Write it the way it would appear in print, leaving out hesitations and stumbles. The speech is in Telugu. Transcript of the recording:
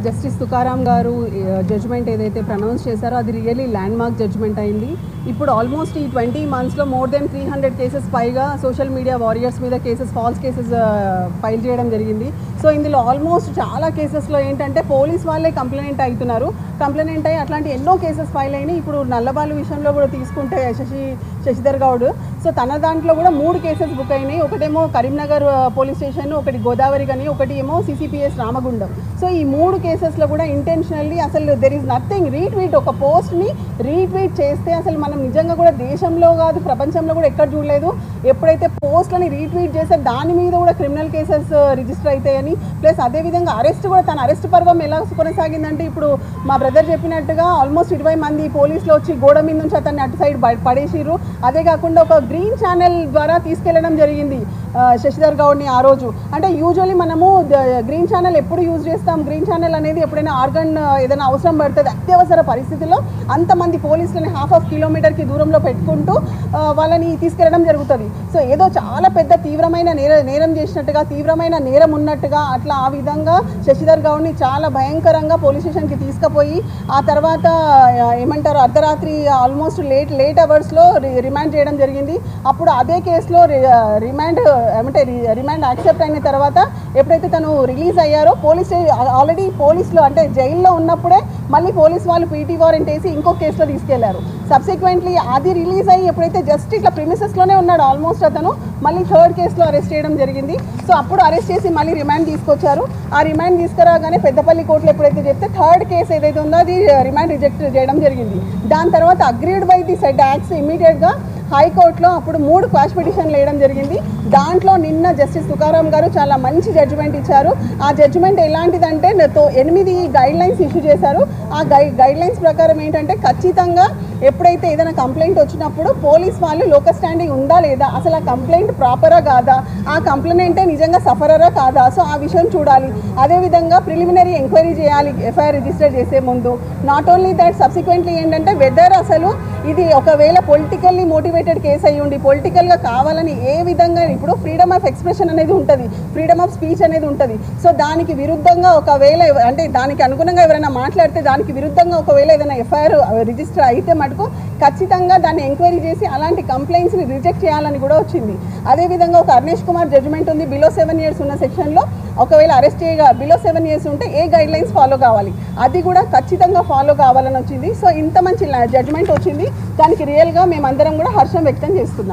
జస్టిస్ తుకారాం గారు జడ్జ్మెంట్ ఏదైతే ప్రనౌన్స్ చేశారో అది రియల్లీ ల్యాండ్ మార్క్ జడ్జ్మెంట్ అయింది. ఇప్పుడు ఆల్మోస్ట్ ఈ 20 monthsలో మోర్ దెన్ 300 కేసెస్ పైగా సోషల్ మీడియా వారియర్స్ మీద ఫాల్స్ కేసెస్ ఫైల్ చేయడం జరిగింది. సో ఇందులో ఆల్మోస్ట్ చాలా కేసెస్లో ఏంటంటే పోలీస్ వాళ్ళే కంప్లైంట్ అయ్యి అట్లాంటి ఎన్నో కేసెస్ ఫైల్ అయినాయి. ఇప్పుడు నల్లబాలు విషయంలో కూడా తీసుకుంటే శశిధర్ గౌడ్, సో తన దాంట్లో కూడా 3 కేసెస్ బుక్ అయినాయి. ఒకటేమో కరీంనగర్ పోలీస్ స్టేషన్, ఒకటి గోదావరి గని, ఒకటి ఏమో సిసిపిఎస్ రామగుండం. సో ఈ 3 కేసెస్లో కూడా ఇంటెన్షనల్లీ అసలు దెర్ ఈజ్ నథింగ్ ఒక పోస్ట్ని రీట్వీట్ చేస్తే అసలు మనం నిజంగా కూడా దేశంలో కాదు ప్రపంచంలో కూడా ఎక్కడ చూడలేదు. ఎప్పుడైతే పోస్ట్లని రీట్వీట్ చేస్తే దాని మీద కూడా క్రిమినల్ కేసెస్ రిజిస్టర్ అవుతాయని, ప్లస్ అదేవిధంగా అరెస్ట్ కూడా తన అరెస్ట్ పర్వం ఎలా కొనసాగిందంటే ఇప్పుడు మా బ్రదర్ చెప్పినట్టుగా ఆల్మోస్ట్ 20 మంది పోలీసులు వచ్చి గోడ మీద నుంచి అతన్ని అటు సైడ్ పడేసిర్రు. అదే కాకుండా ఒక గ్రీన్ ఛానల్ ద్వారా తీసుకెళ్లడం జరిగింది శశిధర్ గౌడ్ని ఆ రోజు. అంటే యూజువల్లీ మనము గ్రీన్ ఛానల్ ఎప్పుడు యూజ్ చేస్తాం, గ్రీన్ ఛానల్ అనేది ఎప్పుడైనా ఆర్గన్ ఏదైనా అవసరం పడుతుంది అత్యవసర పరిస్థితిలో అంతమంది పోలీసులని ½ కిలోమీటర్కి దూరంలో పెట్టుకుంటూ వాళ్ళని తీసుకెళ్లడం జరుగుతుంది. సో ఏదో చాలా పెద్ద తీవ్రమైన నేరం చేసినట్టుగా, తీవ్రమైన నేరం ఉన్నట్టుగా అట్లా ఆ విధంగా శశిధర్ గౌడ్ని చాలా భయంకరంగా పోలీస్ స్టేషన్కి తీసుకుపోయి ఆ తర్వాత ఏమంటారు అర్ధరాత్రి ఆల్మోస్ట్ లేట్ అవర్స్లో రిమాండ్ చేయడం జరిగింది. అప్పుడు అదే కేసులో రిమాండ్ యాక్సెప్ట్ అయిన తర్వాత ఎప్పుడైతే తను రిలీజ్ అయ్యారో ఆల్రెడీ పోలీసులు అంటే జైల్లో ఉన్నప్పుడే మళ్ళీ పోలీస్ వాళ్ళు పీటీ వారెంట్ వేసి ఇంకో కేసులో తీసుకెళ్లారు. సబ్సిక్వెంట్లీ అది రిలీజ్ అయ్యి ఎప్పుడైతే జస్ట్ ఇట్లా ప్రిమిసెస్లోనే ఉన్నాడు ఆల్మోస్ట్ అతను మళ్ళీ 3rd కేసులో అరెస్ట్ చేయడం జరిగింది. సో అప్పుడు అరెస్ట్ చేసి మళ్ళీ రిమాండ్ తీసుకొచ్చారు. ఆ రిమాండ్ తీసుకురాగానే పెద్దపల్లి కోర్టులో ఎప్పుడైతే చెప్తే 3rd కేసు ఏదైతే ఉందో అది రిమాండ్ రిజెక్ట్ చేయడం జరిగింది. దాని తర్వాత agreed by the said acts ఇమీడియట్గా హైకోర్టులో అప్పుడు 3 క్వాష్ పిటిషన్లు వేయడం జరిగింది. దాంట్లో నిన్న జస్టిస్ తుకారాం గారు చాలా మంచి జడ్జిమెంట్ ఇచ్చారు. ఆ జడ్జిమెంట్ ఎలాంటిదంటే 8 గైడ్లైన్స్ ఇష్యూ చేశారు. ఆ గైడ్లైన్స్ ప్రకారం ఏంటంటే ఖచ్చితంగా ఎప్పుడైతే ఏదైనా కంప్లైంట్ వచ్చినప్పుడు పోలీస్ వాళ్ళు లోకల్ స్టాండింగ్ ఉందా లేదా, అసలు ఆ కంప్లైంట్ ప్రాపరా కాదా, ఆ కంప్లైంటే నిజంగా సఫరరా కాదా, సో ఆ విషయం చూడాలి. అదేవిధంగా ప్రిలిమినరీ ఎంక్వైరీ చేయాలి ఎఫ్ఐఆర్ రిజిస్టర్ చేసే ముందు. నాట్ ఓన్లీ దట్ సబ్సిక్వెంట్లీ ఏంటంటే వెదర్ అసలు ఇది ఒకవేళ పొలిటికల్లీ మోటివేటెడ్ కేసు అయ్యి ఉండి పొలిటికల్గా కావాలని ఏ విధంగా ఇప్పుడు ఫ్రీడమ్ ఆఫ్ ఎక్స్ప్రెషన్ అనేది ఉంటుంది, ఫ్రీడమ్ ఆఫ్ స్పీచ్ అనేది ఉంటుంది. సో దానికి విరుద్ధంగా ఒకవేళ అంటే దానికి అనుగుణంగా ఎవరైనా మాట్లాడితే దానికి విరుద్ధంగా ఒకవేళ ఏదైనా ఎఫ్ఐఆర్ రిజిస్టర్ అయితే మటుకు ఖచ్చితంగా దాన్ని ఎంక్వైరీ చేసి అలాంటి కంప్లైంట్స్ని రిజెక్ట్ చేయాలని కూడా వచ్చింది. అదేవిధంగా ఒక అర్నేష్ కుమార్ జడ్జిమెంట్ ఉంది బిలో 7 years ఉన్న సెక్షన్లో ఒకవేళ అరెస్ట్ బిలో 7 years ఉంటే ఏ గైడ్ లైన్స్ ఫాలో కావాలి అది కూడా ఖచ్చితంగా ఫాలో కావాలని వచ్చింది. సో ఇంత మంచి జడ్జిమెంట్ వచ్చింది, దానికి రియల్గా మేమందరం కూడా హర్షం వ్యక్తం చేస్తున్నాం.